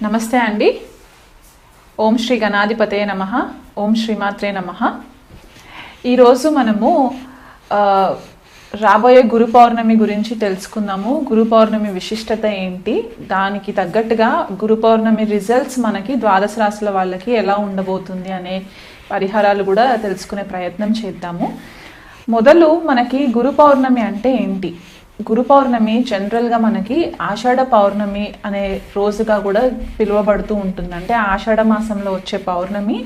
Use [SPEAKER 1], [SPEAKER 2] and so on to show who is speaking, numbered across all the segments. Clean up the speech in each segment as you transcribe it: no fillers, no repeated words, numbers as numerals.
[SPEAKER 1] నమస్తే అండి. ఓం శ్రీ గణాధిపతే నమః. ఓం శ్రీమాత్రే నమః. ఈరోజు మనము రాబోయే గురు పౌర్ణమి గురించి తెలుసుకుందాము. గురు పౌర్ణమి విశిష్టత ఏంటి, దానికి తగ్గట్టుగా గురు పౌర్ణమి రిజల్ట్స్ మనకి ద్వాదశ రాశుల వాళ్ళకి ఎలా ఉండబోతుంది అనే పరిహారాలు కూడా తెలుసుకునే ప్రయత్నం చేద్దాము. మొదలు మనకి గురు పౌర్ణమి అంటే ఏంటి? గురు పౌర్ణమి జనరల్గా మనకి ఆషాఢ పౌర్ణమి అనే రోజుగా కూడా పిలువబడుతూ ఉంటుంది. అంటే ఆషాఢ మాసంలో వచ్చే పౌర్ణమి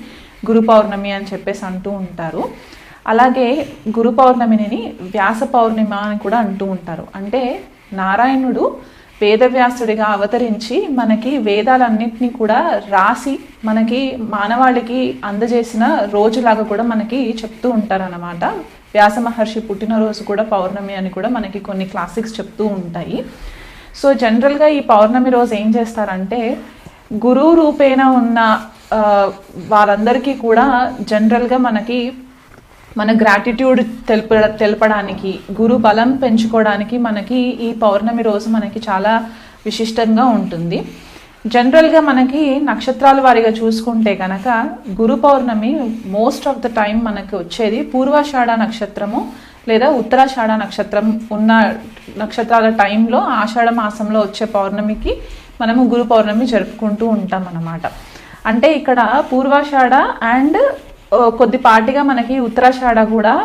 [SPEAKER 1] గురు పౌర్ణమి అని చెప్పేసి అంటూ ఉంటారు. అలాగే గురు పౌర్ణమిని వ్యాస పౌర్ణిమ అని కూడా అంటూ ఉంటారు. అంటే నారాయణుడు వేదవ్యాసుడిగా అవతరించి మనకి వేదాలన్నింటినీ కూడా రాసి మనకి మానవాళికి అందజేసిన రోజులాగా కూడా మనకి చెప్తూ ఉంటారు అన్నమాట. వ్యాస మహర్షి పుట్టినరోజు కూడా పౌర్ణమి అని కూడా మనకి కొన్ని క్లాసిక్స్ చెప్తూ ఉంటాయి. సో జనరల్గా ఈ పౌర్ణమి రోజు ఏం చేస్తారంటే గురువు రూపేణ ఉన్న వారందరికీ కూడా జనరల్గా మనకి మన గ్రాటిట్యూడ్ తెలపడానికి, గురు బలం పెంచుకోవడానికి మనకి ఈ పౌర్ణమి రోజు మనకి చాలా విశిష్టంగా ఉంటుంది. జనరల్గా మనకి నక్షత్రాల వారిగా చూసుకుంటే కనుక గురు పౌర్ణమి మోస్ట్ ఆఫ్ ద టైం మనకి వచ్చేది పూర్వాషాఢ నక్షత్రము లేదా ఉత్తరాషాఢ నక్షత్రం ఉన్న నక్షత్రాల టైంలో ఆషాఢ మాసంలో వచ్చే పౌర్ణమికి మనము గురు పౌర్ణమి జరుపుకుంటూ ఉంటాం అన్నమాట. అంటే ఇక్కడ పూర్వాషాఢ అండ్ కొద్దిపాటిగా మనకి ఉత్తరాషాఢ కూడా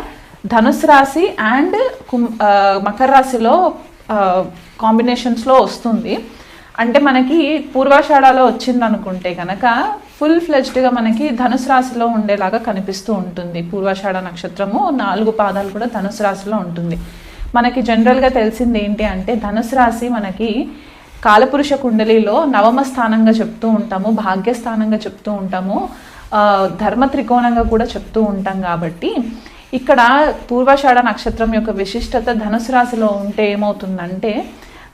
[SPEAKER 1] ధనుసు రాశి అండ్ మకర రాశిలో కాంబినేషన్స్లో వస్తుంది. అంటే మనకి పూర్వాషాఢలో వచ్చింది అనుకుంటే కనుక ఫుల్ ఫ్లెజ్డ్గా మనకి ధనుసు రాశిలో ఉండేలాగా కనిపిస్తూ ఉంటుంది. పూర్వాషాఢ నక్షత్రము 4 పాదాలు కూడా ధనుసు రాశిలో ఉంటుంది. మనకి జనరల్గా తెలిసింది ఏంటి అంటే ధనుసు రాశి మనకి కాలపురుష కుండలిలో నవమ స్థానంగా చెప్తూ ఉంటాము, భాగ్యస్థానంగా చెప్తూ ఉంటాము, ధర్మ త్రికోణంగా కూడా చెప్తూ ఉంటాం. కాబట్టి ఇక్కడ పూర్వాషాఢ నక్షత్రం యొక్క విశిష్టత ధనుసు రాశిలో ఉంటే ఏమవుతుందంటే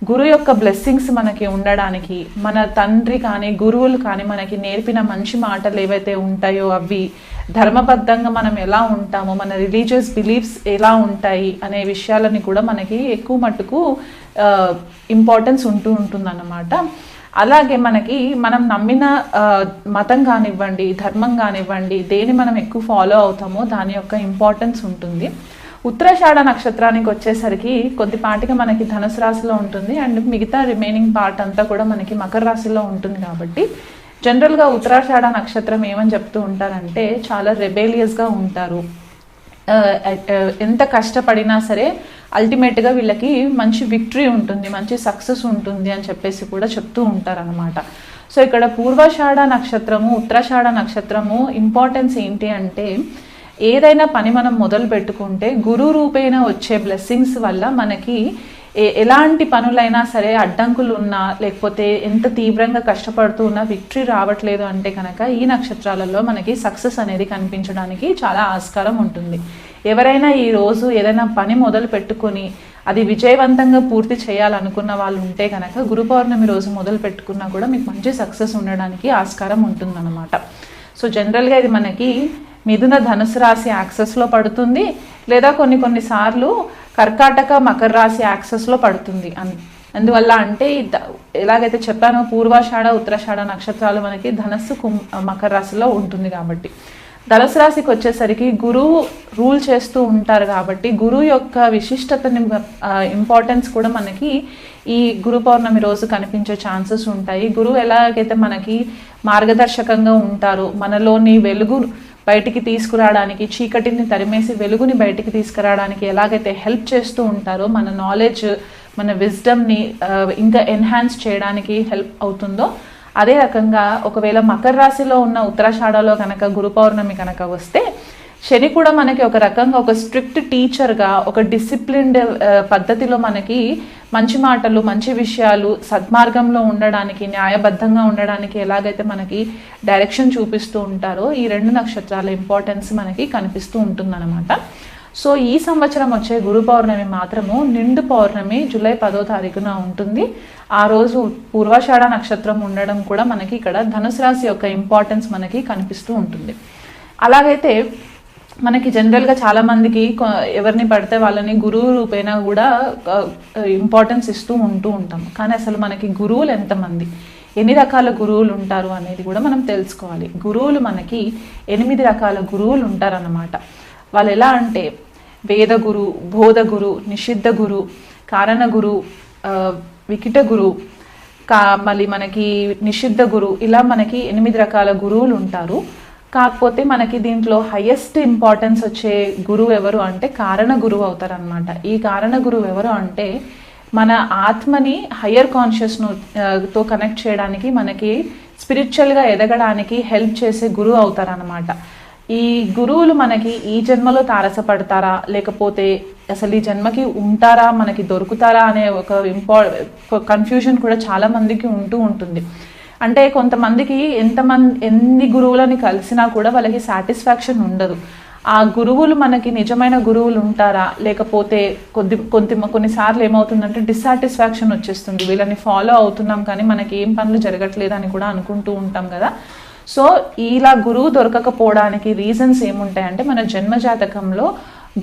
[SPEAKER 1] గురు యొక్క బ్లెస్సింగ్స్ మనకి ఉండడానికి, మన తండ్రి కానీ గురువులు కానీ మనకి నేర్పిన మంచి మాటలు ఏవైతే ఉంటాయో అవి ధర్మబద్ధంగా మనం ఎలా ఉంటామో, మన రిలీజియస్ బిలీఫ్స్ ఎలా ఉంటాయి అనే విషయాలని కూడా మనకి ఎక్కువ మట్టుకు ఇంపార్టెన్స్ ఉంటుందన్నమాట. అలాగే మనకి మనం నమ్మిన మతం కానివ్వండి, ధర్మం కానివ్వండి, దేని మనం ఎక్కువ ఫాలో అవుతామో దాని యొక్క ఇంపార్టెన్స్ ఉంటుంది. ఉత్తరాషాఢ నక్షత్రానికి వచ్చేసరికి కొద్దిపాటిగా మనకి ధనుసు రాశిలో ఉంటుంది అండ్ మిగతా రిమైనింగ్ పార్ట్ అంతా కూడా మనకి మకర రాశిలో ఉంటుంది. కాబట్టి జనరల్గా ఉత్తరాషాఢ నక్షత్రం ఏమని చెప్తూ ఉంటారంటే చాలా రెబేలియస్గా ఉంటారు. ఎంత కష్టపడినా సరే అల్టిమేట్గా వీళ్ళకి మంచి విక్టరీ ఉంటుంది, మంచి సక్సెస్ ఉంటుంది అని చెప్పేసి కూడా చెప్తూ ఉంటారనమాట. సో ఇక్కడ పూర్వాషాఢ నక్షత్రము ఉత్తరాషాఢ నక్షత్రము ఇంపార్టెన్స్ ఏంటి అంటే ఏదైనా పని మనం మొదలు పెట్టుకుంటే గురు రూపేణ వచ్చే బ్లెస్సింగ్స్ వల్ల మనకి ఎలాంటి పనులైనా సరే అడ్డంకులు ఉన్నా లేకపోతే ఎంత తీవ్రంగా కష్టపడుతూ ఉన్నా విక్టరీ రావట్లేదు అంటే కనుక ఈ నక్షత్రాలలో మనకి సక్సెస్ అనేది కనిపించడానికి చాలా ఆస్కారం ఉంటుంది. ఎవరైనా ఈ రోజు ఏదైనా పని మొదలు పెట్టుకొని అది విజయవంతంగా పూర్తి చేయాలనుకున్న వాళ్ళు ఉంటే కనుక గురు పౌర్ణమి రోజు మొదలు పెట్టుకున్నా కూడా మీకు మంచి సక్సెస్ ఉండడానికి ఆస్కారం ఉంటుందన్నమాట. సో జనరల్గా ఇది మనకి మిథున ధనుసు రాశి యాక్సెస్లో పడుతుంది, లేదా కొన్నిసార్లు కర్కాటక మకర రాశి యాక్సెస్లో పడుతుంది. అందువల్ల అంటే ఎలాగైతే చెప్పానో పూర్వాషాఢ ఉత్తరాషాఢ నక్షత్రాలు మనకి ధనస్సు మకర రాశిలో ఉంటుంది. కాబట్టి ధనుసు రాశికి వచ్చేసరికి గురువు రూల్ చేస్తూ ఉంటారు. కాబట్టి గురువు యొక్క విశిష్టతని ఇంపార్టెన్స్ కూడా మనకి ఈ గురు పౌర్ణమి రోజు కనిపించే ఛాన్సెస్ ఉంటాయి. గురువు ఎలాగైతే మనకి మార్గదర్శకంగా ఉంటారో, మనలోని వెలుగు బయటికి తీసుకురావడానికి, చీకటిని తరిమేసి వెలుగుని బయటికి తీసుకురావడానికి ఎలాగైతే హెల్ప్ చేస్తూ ఉంటారో, మన నాలెడ్జ్ మన విజ్డమ్ని ఇంకా ఎన్హాన్స్ చేయడానికి హెల్ప్ అవుతుందో అదే రకంగా ఒకవేళ మకర రాశిలో ఉన్న ఉత్తరాషాఢలో కనుక గురు పౌర్ణమి కనుక వస్తే శని కూడా మనకి ఒక రకంగా ఒక స్ట్రిక్ట్ టీచర్గా ఒక డిసిప్లిన్డ్ పద్ధతిలో మనకి మంచి మాటలు మంచి విషయాలు సద్మార్గంలో ఉండడానికి న్యాయబద్ధంగా ఉండడానికి ఎలాగైతే మనకి డైరెక్షన్ చూపిస్తూ ఉంటారో ఈ 2 నక్షత్రాల ఇంపార్టెన్స్ మనకి కనిపిస్తూ ఉంటుందన్నమాట. సో ఈ సంవత్సరం వచ్చే గురు పౌర్ణమి మాత్రము నిండు పౌర్ణమి జూలై 10వ తారీఖున ఉంటుంది. ఆ రోజు పూర్వాషాఢ నక్షత్రం ఉండడం కూడా మనకి ఇక్కడ ధనుసు రాశి యొక్క ఇంపార్టెన్స్ మనకి కనిపిస్తూ ఉంటుంది. అలాగైతే మనకి జనరల్గా చాలామందికి ఎవరిని పడితే వాళ్ళని గురువు రూపేణ కూడా ఇంపార్టెన్స్ ఇస్తూ ఉంటాం. కానీ అసలు మనకి గురువులు ఎంతమంది, ఎన్ని రకాల గురువులు ఉంటారు అనేది కూడా మనం తెలుసుకోవాలి. గురువులు మనకి 8 రకాల గురువులు ఉంటారన్నమాట. వాళ్ళు ఎలా అంటే వేద గురు, బోధ గురు, నిషిద్ధ గురు, కారణ గురు, వికిట గురు, మళ్ళీ మనకి నిషిద్ధ గురు, ఇలా మనకి 8 రకాల గురువులు ఉంటారు. కాకపోతే మనకి దీంట్లో హైయెస్ట్ ఇంపార్టెన్స్ వచ్చే గురువు ఎవరు అంటే కారణ గురువు అవుతారనమాట. ఈ కారణ గురువు ఎవరు అంటే మన ఆత్మని హయ్యర్ కాన్షియస్తో కనెక్ట్ చేయడానికి, మనకి స్పిరిచువల్గా ఎదగడానికి హెల్ప్ చేసే గురువు అవుతారనమాట. ఈ గురువులు మనకి ఈ జన్మలో తారసపడతారా, లేకపోతే అసలు ఈ జన్మకి ఉంటారా, మనకి దొరుకుతారా అనే ఒక కన్ఫ్యూజన్ కూడా చాలా మందికి ఉంటుంది. అంటే కొంతమందికి ఎన్ని గురువులని కలిసినా కూడా వాళ్ళకి సాటిస్ఫాక్షన్ ఉండదు. ఆ గురువులు మనకి నిజమైన గురువులు ఉంటారా, లేకపోతే కొన్నిసార్లు ఏమవుతుందంటే డిస్సాటిస్ఫాక్షన్ వచ్చేస్తుంది. వీళ్ళని ఫాలో అవుతున్నాం కానీ మనకి ఏం పనులు జరగట్లేదు అని కూడా అనుకుంటూ ఉంటాం కదా. సో ఇలా గురువు దొరకకపోవడానికి రీజన్స్ ఏముంటాయంటే మన జన్మజాతకంలో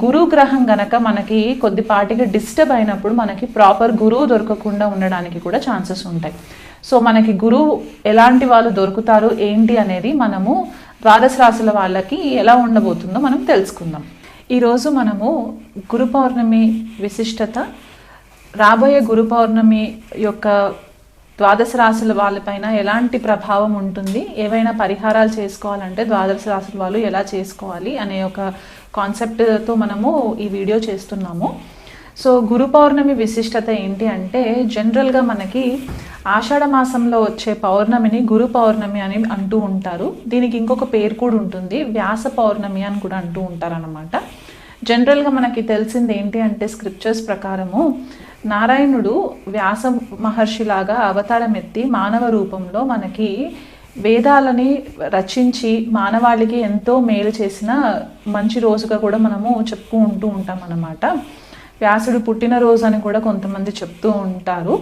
[SPEAKER 1] గురు గ్రహం గనక మనకి కొద్దిపాటిగా డిస్టర్బ్ అయినప్పుడు మనకి ప్రాపర్ గురువు దొరకకుండా ఉండడానికి కూడా ఛాన్సెస్ ఉంటాయి. సో మనకి గురువు ఎలాంటి వాళ్ళు దొరుకుతారు ఏంటి అనేది మనము ద్వాదశ రాశుల వాళ్ళకి ఎలా ఉండబోతుందో మనం తెలుసుకుందాం. ఈరోజు మనము గురు పౌర్ణమి విశిష్టత, రాబోయే గురు పౌర్ణమి యొక్క ద్వాదశ రాశుల వాళ్ళపైన ఎలాంటి ప్రభావం ఉంటుంది, ఏవైనా పరిహారాలు చేసుకోవాలంటే ద్వాదశ రాశుల వాళ్ళు ఎలా చేసుకోవాలి అనే ఒక కాన్సెప్ట్తో మనము ఈ వీడియో చేస్తున్నాము. సో గురు పౌర్ణమి విశిష్టత ఏంటి అంటే జనరల్గా మనకి ఆషాఢ మాసంలో వచ్చే పౌర్ణమిని గురు పౌర్ణమి అని అంటూ ఉంటారు. దీనికి ఇంకొక పేరు కూడా ఉంటుంది, వ్యాస పౌర్ణమి అని కూడా అంటూ ఉంటారు అన్నమాట. జనరల్గా మనకి తెలిసింది ఏంటి అంటే స్క్రిప్చర్స్ ప్రకారము నారాయణుడు వ్యాస మహర్షిలాగా అవతారం ఎత్తి మానవ రూపంలో మనకి వేదాలని రచించి మానవాళికి ఎంతో మేలు చేసిన మంచి రోజుగా కూడా మనము చెప్పుకుంటూ ఉంటాం అన్నమాట. వ్యాసుడు పుట్టినరోజు అని కూడా కొంతమంది చెప్తూ ఉంటారు.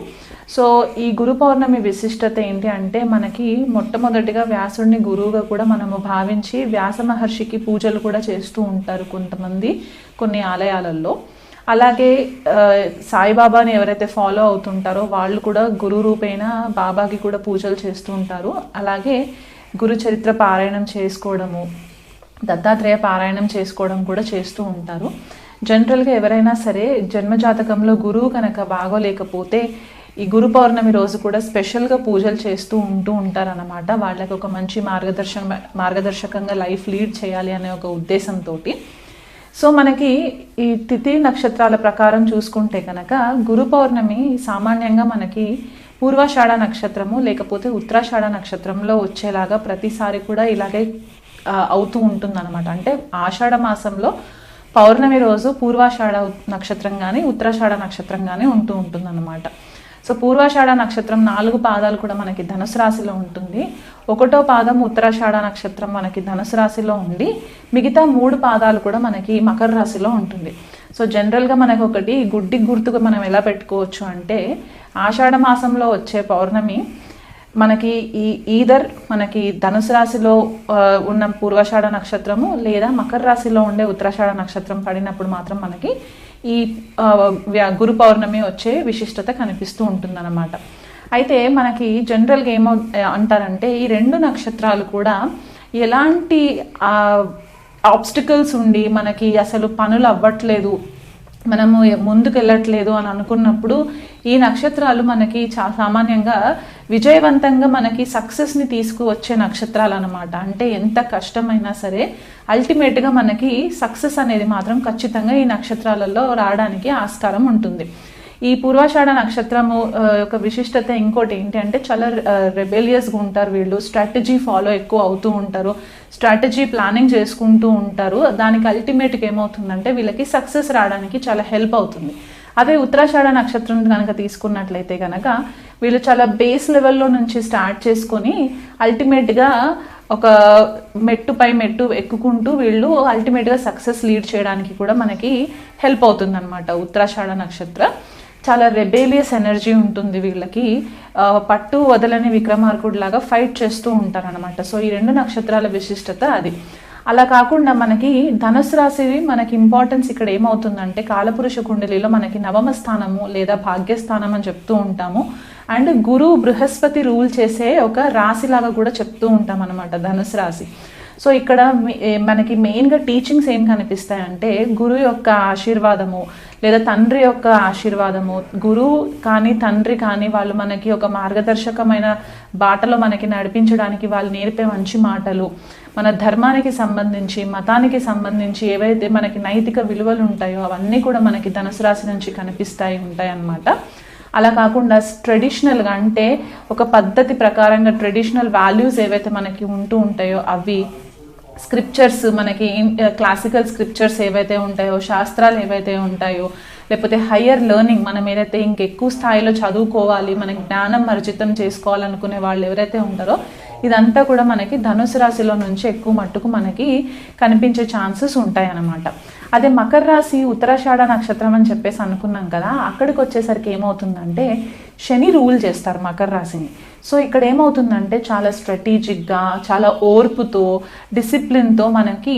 [SPEAKER 1] సో ఈ గురు పౌర్ణమి విశిష్టత ఏంటి అంటే మనకి మొట్టమొదటిగా వ్యాసుడిని గురువుగా కూడా మనము భావించి వ్యాస మహర్షికి పూజలు కూడా చేస్తూ ఉంటారు కొంతమంది కొన్ని ఆలయాలలో. అలాగే సాయిబాబాని ఎవరైతే ఫాలో అవుతుంటారో వాళ్ళు కూడా గురు రూపేణ బాబాకి కూడా పూజలు చేస్తూ ఉంటారు. అలాగే గురు చరిత్ర పారాయణం చేసుకోవడము, దత్తాత్రేయ పారాయణం చేసుకోవడం కూడా చేస్తూ ఉంటారు. జనరల్గా ఎవరైనా సరే జన్మజాతకంలో గురువు కనుక బాగోలేకపోతే ఈ గురు పౌర్ణమి రోజు కూడా స్పెషల్గా పూజలు చేస్తూ ఉంటారన్నమాట. వాళ్ళకి ఒక మంచి మార్గదర్శకంగా లైఫ్ లీడ్ చేయాలి అనే ఒక ఉద్దేశంతో. సో మనకి ఈ తిథి నక్షత్రాల ప్రకారం చూసుకుంటే కనుక గురు పౌర్ణమి సామాన్యంగా మనకి పూర్వాషాఢ నక్షత్రము లేకపోతే ఉత్తరాషాఢ నక్షత్రంలో వచ్చేలాగా ప్రతిసారి కూడా ఇలాగే అవుతూ ఉంటుందన్నమాట. అంటే ఆషాఢ మాసంలో పౌర్ణమి రోజు పూర్వాషాఢ నక్షత్రం కానీ ఉత్తరాషాఢ నక్షత్రం కానీ ఉంటుందన్నమాట. సో పూర్వాషాఢ నక్షత్రం 4 పాదాలు కూడా మనకి ధనుసు రాశిలో ఉంటుంది. 1వ పాదం ఉత్తరాషాఢ నక్షత్రం మనకి ధనుసు రాశిలో ఉండి మిగతా 3 పాదాలు కూడా మనకి మకర రాశిలో ఉంటుంది. సో జనరల్గా మనకు ఒకటి గుడ్డి గుర్తుగా మనం ఎలా పెట్టుకోవచ్చు అంటే ఆషాఢ మాసంలో వచ్చే పౌర్ణమి మనకి మనకి ధనుసు రాశిలో ఉన్న పూర్వాషాఢ నక్షత్రము లేదా మకర రాశిలో ఉండే ఉత్తరాషాఢ నక్షత్రం పడినప్పుడు మాత్రం మనకి ఈ గురు పౌర్ణమి వచ్చే విశిష్టత కనిపిస్తూ ఉంటుందన్నమాట. అయితే మనకి జనరల్గా అంటారంటే ఈ 2 నక్షత్రాలు కూడా ఎలాంటి ఆబ్స్టికల్స్ ఉండి మనకి అసలు పనులు అవ్వట్లేదు, మనము ముందుకు వెళ్ళట్లేదు అని అనుకున్నప్పుడు ఈ నక్షత్రాలు మనకి సామాన్యంగా విజయవంతంగా మనకి సక్సెస్ని తీసుకువచ్చే నక్షత్రాలు అనమాట. అంటే ఎంత కష్టమైనా సరే అల్టిమేట్గా మనకి సక్సెస్ అనేది మాత్రం ఖచ్చితంగా ఈ నక్షత్రాలలో రావడానికి ఆస్కారం ఉంటుంది. ఈ పూర్వాషాఢ నక్షత్రము యొక్క విశిష్టత ఇంకోటి ఏంటి అంటే చాలా రెబెలియస్గా ఉంటారు వీళ్ళు, స్ట్రాటజీ ఫాలో ఎక్కువ అవుతూ ఉంటారు, స్ట్రాటజీ ప్లానింగ్ చేసుకుంటూ ఉంటారు. దానికి అల్టిమేట్గా ఏమవుతుందంటే వీళ్ళకి సక్సెస్ రావడానికి చాలా హెల్ప్ అవుతుంది. అదే ఉత్తరాషాఢ నక్షత్రం కనుక తీసుకున్నట్లయితే కనుక వీళ్ళు చాలా బేస్ లెవెల్లో నుంచి స్టార్ట్ చేసుకొని అల్టిమేట్గా ఒక మెట్టుపై మెట్టు ఎక్కుకుంటూ వీళ్ళు అల్టిమేట్గా సక్సెస్ లీడ్ చేయడానికి కూడా మనకి హెల్ప్ అవుతుంది అనమాట. ఉత్తరాషాఢ నక్షత్ర చాలా రెబేలియస్ ఎనర్జీ ఉంటుంది వీళ్ళకి, పట్టు వదలని విక్రమార్కుడు లాగా ఫైట్ చేస్తూ ఉంటారు అనమాట. సో ఈ 2 నక్షత్రాల విశిష్టత అది. అలా కాకుండా మనకి ధనుసు రాశి మనకి ఇంపార్టెన్స్ ఇక్కడ ఏమవుతుందంటే కాలపురుష కుండలిలో మనకి 9వ స్థానము లేదా భాగ్యస్థానం అని చెప్తూ ఉంటాము. అండ్ గురువు బృహస్పతి రూల్ చేసే ఒక రాశిలాగా కూడా చెప్తూ ఉంటాం అనమాట ధనుసు రాశి. సో ఇక్కడ మనకి మెయిన్గా టీచింగ్స్ ఏం కనిపిస్తాయంటే గురువు యొక్క ఆశీర్వాదము లేదా తండ్రి యొక్క ఆశీర్వాదము, గురువు కానీ తండ్రి కానీ వాళ్ళు మనకి ఒక మార్గదర్శకమైన బాటలో మనకి నడిపించడానికి వాళ్ళు నేర్పే మంచి మాటలు, మన ధర్మానికి సంబంధించి మతానికి సంబంధించి ఏవైతే మనకి నైతిక విలువలు ఉంటాయో అవన్నీ కూడా మనకి ధనుసు రాశి నుంచి ఉంటాయి అన్నమాట. అలా కాకుండా ట్రెడిషనల్గా అంటే ఒక పద్ధతి ప్రకారంగా ట్రెడిషనల్ వాల్యూస్ ఏవైతే మనకి ఉంటూ ఉంటాయో అవి, స్క్రిప్చర్స్ మనకి క్లాసికల్ స్క్రిప్చర్స్ ఏవైతే ఉంటాయో, శాస్త్రాలు ఏవైతే ఉంటాయో, లేకపోతే హయ్యర్ లెర్నింగ్ మనం ఏదైతే ఇంకెక్కువ స్థాయిలో చదువుకోవాలి, మన జ్ఞానం అర్జితం చేసుకోవాలనుకునే వాళ్ళు ఎవరైతే ఉంటారో ఇదంతా కూడా మనకి ధనుసు రాశిలో నుంచి ఎక్కువ మట్టుకు మనకి కనిపించే ఛాన్సెస్ ఉంటాయి అన్నమాట. అదే మకర రాశి ఉత్తరాషాఢ నక్షత్రం అని చెప్పేసి అనుకున్నాం కదా, అక్కడికి వచ్చేసరికి ఏమవుతుందంటే శని రూల్ చేస్తారు మకర రాశిని. సో ఇక్కడ ఏమవుతుందంటే చాలా స్ట్రాటజిక్గా, చాలా ఓర్పుతో, డిసిప్లిన్తో మనకి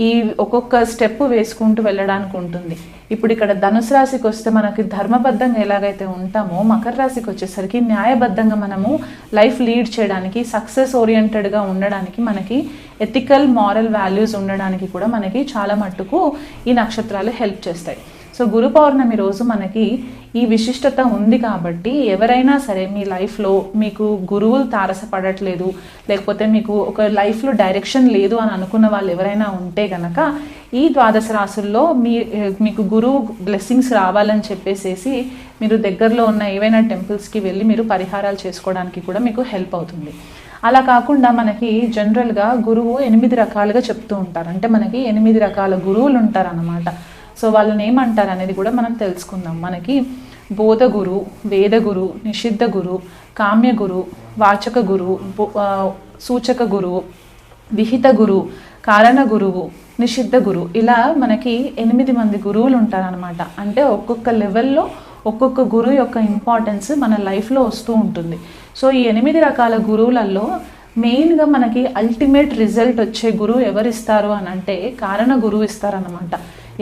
[SPEAKER 1] ఈ ఒక్కొక్క స్టెప్ వేసుకుంటూ వెళ్ళడానికి ఉంటుంది. ఇప్పుడు ఇక్కడ ధనుసు రాశికి వస్తే మనకి ధర్మబద్ధంగా ఎలాగైతే ఉంటామో మకర రాశికి వచ్చేసరికి న్యాయబద్ధంగా మనము లైఫ్ లీడ్ చేయడానికి, సక్సెస్ ఓరియంటెడ్గా ఉండడానికి, మనకి ఎథికల్ మారల్ వాల్యూస్ ఉండడానికి కూడా మనకి చాలా మట్టుకు ఈ నక్షత్రాలు హెల్ప్ చేస్తాయి. సో గురు పౌర్ణమి రోజు మనకి ఈ విశిష్టత ఉంది కాబట్టి ఎవరైనా సరే మీ లైఫ్లో మీకు గురువులు తారసపడట్లేదు, లేకపోతే మీకు ఒక లైఫ్లో డైరెక్షన్ లేదు అని అనుకున్న వాళ్ళు ఎవరైనా ఉంటే గనక ఈ ద్వాదశ రాశుల్లో మీకు గురువు బ్లెస్సింగ్స్ రావాలని చెప్పేసి మీరు దగ్గరలో ఉన్న ఏవైనా టెంపుల్స్కి వెళ్ళి మీరు పరిహారాలు చేసుకోవడానికి కూడా మీకు హెల్ప్ అవుతుంది. అలా కాకుండా మనకి జనరల్గా గురువు 8 రకాలుగా చెప్తూ ఉంటారు. అంటే మనకి 8 రకాల గురువులు ఉంటారన్నమాట. సో వాళ్ళని ఏమంటారు అనేది కూడా మనం తెలుసుకుందాం. మనకి బోధ గురు, వేద గురు, నిషిద్ధ గురు, కామ్య గురు, వాచక గురు, సూచక గురువు, విహిత గురు, కారణ గురువు, నిషిద్ధ గురు, ఇలా మనకి 8 మంది గురువులు ఉంటారనమాట. అంటే ఒక్కొక్క లెవెల్లో ఒక్కొక్క గురువు యొక్క ఇంపార్టెన్స్ మన లైఫ్లో వస్తూ ఉంటుంది. సో ఈ 8 రకాల గురువులలో మెయిన్గా మనకి అల్టిమేట్ రిజల్ట్ వచ్చే గురువు ఎవరిస్తారు అని అంటే కారణ గురువు ఇస్తారనమాట.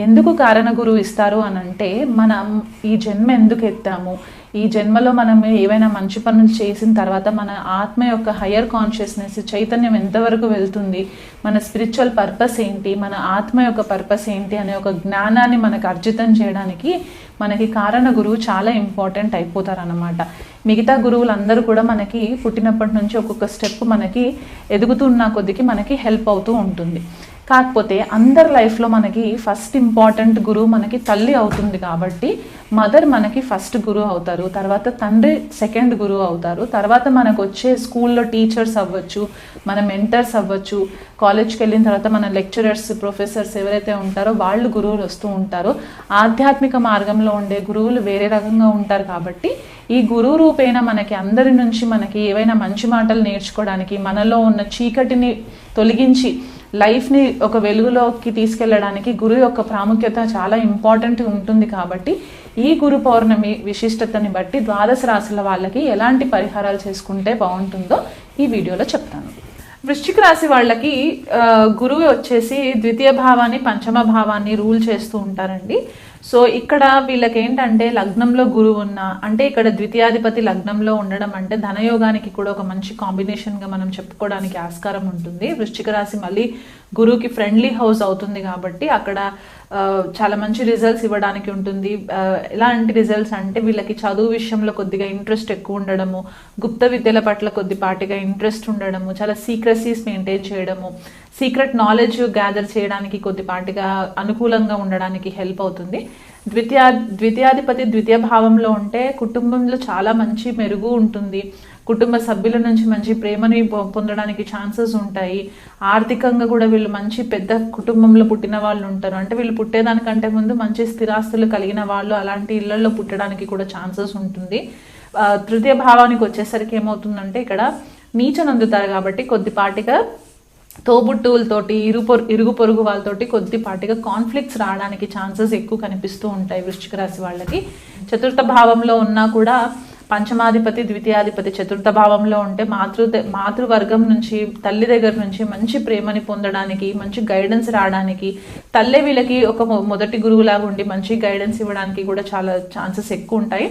[SPEAKER 1] ఎందుకు కారణ గురువు ఇస్తారు అని అంటే మనం ఈ జన్మ ఎందుకు ఎత్తాము, ఈ జన్మలో మనం ఏవైనా మంచి పనులు చేసిన తర్వాత మన ఆత్మ యొక్క హయ్యర్ కాన్షియస్నెస్ చైతన్యం ఎంతవరకు వెళ్తుంది, మన స్పిరిచువల్ పర్పస్ ఏంటి, మన ఆత్మ యొక్క పర్పస్ ఏంటి అనే ఒక జ్ఞానాన్ని మనకు అర్జితం చేయడానికి మనకి కారణ గురువు చాలా ఇంపార్టెంట్ అయిపోతారు అన్నమాట. మిగతా గురువులందరూ కూడా మనకి పుట్టినప్పటి నుంచి ఒక్కొక్క స్టెప్ మనకి ఎదుగుతున్న కొద్దికి మనకి హెల్ప్ అవుతూ ఉంటుంది. కాకపోతే అందరి లైఫ్లో మనకి ఫస్ట్ ఇంపార్టెంట్ గురువు మనకి తల్లి అవుతుంది కాబట్టి మదర్ మనకి ఫస్ట్ గురువు అవుతారు, తర్వాత తండ్రి సెకండ్ గురువు అవుతారు, తర్వాత మనకు వచ్చే స్కూల్లో టీచర్స్ అవ్వచ్చు, మన మెంటర్స్ అవ్వచ్చు, కాలేజ్కి వెళ్ళిన తర్వాత మన లెక్చరర్స్, ప్రొఫెసర్స్ ఎవరైతే ఉంటారో వాళ్ళు గురువులు వస్తూ ఉంటారు. ఆధ్యాత్మిక మార్గంలో ఉండే గురువులు వేరే రకంగా ఉంటారు కాబట్టి ఈ గురువు రూపేణ మనకి అందరి నుంచి మనకి ఏవైనా మంచి మాటలు నేర్చుకోవడానికి, మనలో ఉన్న చీకటిని తొలగించి లైఫ్ని ఒక వెలుగులోకి తీసుకెళ్ళడానికి గురువు యొక్క ప్రాముఖ్యత చాలా ఇంపార్టెంట్ ఉంటుంది. కాబట్టి ఈ గురు పౌర్ణమి విశిష్టతని బట్టి ద్వాదశ రాశుల వాళ్ళకి ఎలాంటి పరిహారాలు చేసుకుంటే బాగుంటుందో ఈ వీడియోలో చెప్తాను. వృశ్చిక రాశి వాళ్ళకి గురువు వచ్చేసి ద్వితీయ భావాన్ని, పంచమ భావాన్ని రూల్ చేస్తూ ఉంటారండి. సో ఇక్కడ వీళ్ళకి ఏంటంటే లగ్నంలో గురువు ఉన్న, అంటే ఇక్కడ ద్వితీయాధిపతి లగ్నంలో ఉండడం అంటే ధనయోగానికి కూడా ఒక మంచి కాంబినేషన్గా మనం చెప్పుకోవడానికి ఆస్కారం ఉంటుంది. వృశ్చిక రాశి మళ్ళీ గురువుకి ఫ్రెండ్లీ హౌస్ అవుతుంది కాబట్టి అక్కడ చాలా మంచి రిజల్ట్స్ ఇవ్వడానికి ఉంటుంది. ఎలాంటి రిజల్ట్స్ అంటే వీళ్ళకి చదువు విషయంలో కొద్దిగా ఇంట్రెస్ట్ ఎక్కువ ఉండడము, గుప్త విద్యల పట్ల కొద్దిపాటిగా ఇంట్రెస్ట్ ఉండడము, చాలా సీక్రసీస్ మెయింటైన్ చేయడము, సీక్రెట్ నాలెడ్జ్ గ్యాదర్ చేయడానికి కొద్దిపాటిగా అనుకూలంగా ఉండడానికి హెల్ప్ అవుతుంది. ద్వితీయాధిపతి ద్వితీయ భావంలో ఉంటే కుటుంబంలో చాలా మంచి మెరుగు ఉంటుంది, కుటుంబ సభ్యుల నుంచి మంచి ప్రేమని పొందడానికి ఛాన్సెస్ ఉంటాయి. ఆర్థికంగా కూడా వీళ్ళు మంచి పెద్ద కుటుంబంలో పుట్టిన వాళ్ళు ఉంటారు, అంటే వీళ్ళు పుట్టేదానికంటే ముందు మంచి స్థిరాస్తులు కలిగిన వాళ్ళు అలాంటి ఇళ్లలో పుట్టడానికి కూడా ఛాన్సెస్ ఉంటుంది. తృతీయ భావానికి వచ్చేసరికి ఏమవుతుందంటే ఇక్కడ నీచనందుతారు కాబట్టి కొద్దిపాటిగా తోబుట్టువులతోటి, ఇరుగు పొరుగు వాళ్ళతోటి కొద్దిపాటిగా కాన్ఫ్లిక్ట్స్ రావడానికి ఛాన్సెస్ ఎక్కువ కనిపిస్తూ ఉంటాయి వృశ్చిక రాశి వాళ్ళకి. చతుర్థ భావంలో ఉన్నా కూడా పంచమాధిపతి ద్వితీయాధిపతి చతుర్థ భావంలో ఉంటే మాతృవర్గం నుంచి, తల్లి దగ్గర నుంచి మంచి ప్రేమని పొందడానికి, మంచి గైడెన్స్ రావడానికి, తల్లే వీళ్ళకి ఒక మొదటి గురువులాగా ఉండి మంచి గైడెన్స్ ఇవ్వడానికి కూడా చాలా ఛాన్సెస్ ఎక్కువ ఉంటాయి.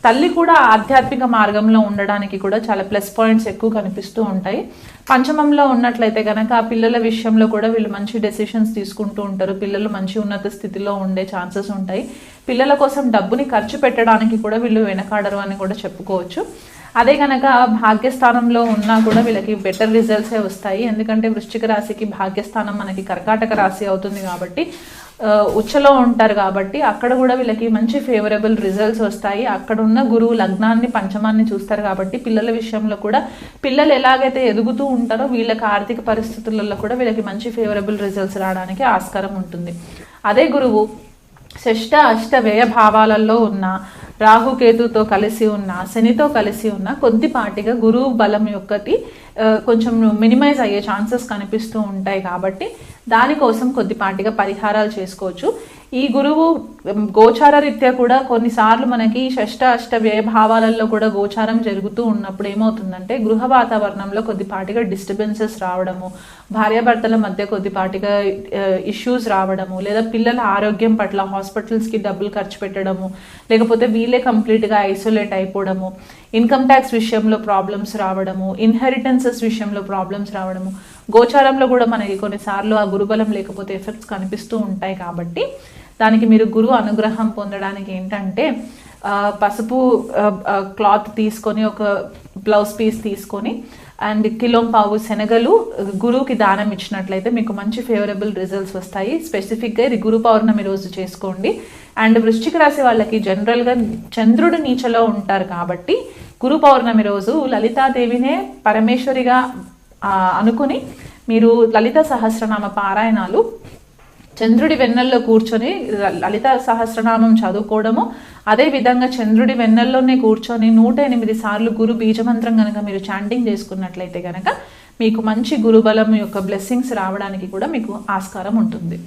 [SPEAKER 1] తల్లి కూడా ఆధ్యాత్మిక మార్గంలో ఉండడానికి కూడా చాలా ప్లస్ పాయింట్స్ ఎక్కువ కనిపిస్తూ ఉంటాయి. పంచమంలో ఉన్నట్లయితే కనుక ఆ పిల్లల విషయంలో కూడా వీళ్ళు మంచి డెసిషన్స్ తీసుకుంటూ ఉంటారు. పిల్లలు మంచి ఉన్నత స్థితిలో ఉండే ఛాన్సెస్ ఉంటాయి. పిల్లల కోసం డబ్బుని ఖర్చు పెట్టడానికి కూడా వీళ్ళు వెనకాడరు అని కూడా చెప్పుకోవచ్చు. అదే కనుక భాగ్యస్థానంలో ఉన్నా కూడా వీళ్ళకి బెటర్ రిజల్ట్సే వస్తాయి. ఎందుకంటే వృశ్చిక రాశికి భాగ్యస్థానం మనకి కర్కాటక రాశి అవుతుంది కాబట్టి ఉచ్చలో ఉంటారు కాబట్టి అక్కడ కూడా వీళ్ళకి మంచి ఫేవరబుల్ రిజల్ట్స్ వస్తాయి. అక్కడ ఉన్న గురువు లగ్నాన్ని పంచమాన్ని చూస్తారు కాబట్టి పిల్లల విషయంలో కూడా పిల్లలు ఎలాగైతే ఎదుగుతూ ఉంటారో వీళ్ళకి ఆర్థిక పరిస్థితులలో కూడా వీళ్ళకి మంచి ఫేవరబుల్ రిజల్ట్స్ రావడానికి ఆస్కారం ఉంటుంది. అదే గురువు షష్ట అష్ట వ్యయ భావాలలో ఉన్న రాహుకేతుతో కలిసి ఉన్న శనితో కలిసి ఉన్న కొద్దిపాటిగా గురువు బలం యొక్కటి కొంచెం మినిమైజ్ అయ్యే ఛాన్సెస్ కనిపిస్తూ ఉంటాయి కాబట్టి దానికోసం కొద్దిపాటిగా పరిహారాలు చేసుకోవచ్చు. ఈ గురువు గోచార రీత్యా కూడా కొన్నిసార్లు మనకి షష్ట అష్ట వ్యయ భావాలలో కూడా గోచారం జరుగుతూ ఉన్నప్పుడు ఏమవుతుందంటే గృహ వాతావరణంలో కొద్దిపాటిగా డిస్టర్బెన్సెస్ రావడము, భార్యాభర్తల మధ్య కొద్దిపాటిగా ఇష్యూస్ రావడము, లేదా పిల్లల ఆరోగ్యం పట్ల హాస్పిటల్స్కి డబ్బులు ఖర్చు పెట్టడము, లేకపోతే వీళ్ళే కంప్లీట్గా ఐసోలేట్ అయిపోవడము, ఇన్కమ్ ట్యాక్స్ విషయంలో ప్రాబ్లమ్స్ రావడము, ఇన్హెరిటెన్సెస్ విషయంలో ప్రాబ్లమ్స్ రావడము, గోచారంలో కూడా మనకి కొన్నిసార్లు ఆ గురుబలం లేకపోతే ఎఫెక్ట్స్ కనిపిస్తూ ఉంటాయి. కాబట్టి దానికి మీరు గురువు అనుగ్రహం పొందడానికి ఏంటంటే పసుపు క్లాత్ తీసుకొని ఒక బ్లౌజ్ పీస్ తీసుకొని అండ్ కిలో పావు శనగలు గురువుకి దానం ఇచ్చినట్లయితే మీకు మంచి ఫేవరబుల్ రిజల్ట్స్ వస్తాయి. స్పెసిఫిక్గా ఇది గురు పౌర్ణమి రోజు చేసుకోండి. అండ్ వృశ్చిక రాశి వాళ్ళకి జనరల్గా చంద్రుడు నీచలో ఉంటారు కాబట్టి గురు పౌర్ణమి రోజు లలితాదేవినే పరమేశ్వరిగా అనుకుని మీరు లలిత సహస్రనామ పారాయణాలు చంద్రుడి వెన్నెల్లో కూర్చొని లలిత సహస్రనామం చదువుకోవడము, అదేవిధంగా చంద్రుడి వెన్నెల్లోనే కూర్చొని 108 సార్లు గురు బీజమంత్రం కనుక మీరు చాంటింగ్ చేసుకున్నట్లయితే కనుక మీకు మంచి గురుబలం యొక్క బ్లెస్సింగ్స్ రావడానికి కూడా మీకు ఆస్కారం ఉంటుంది.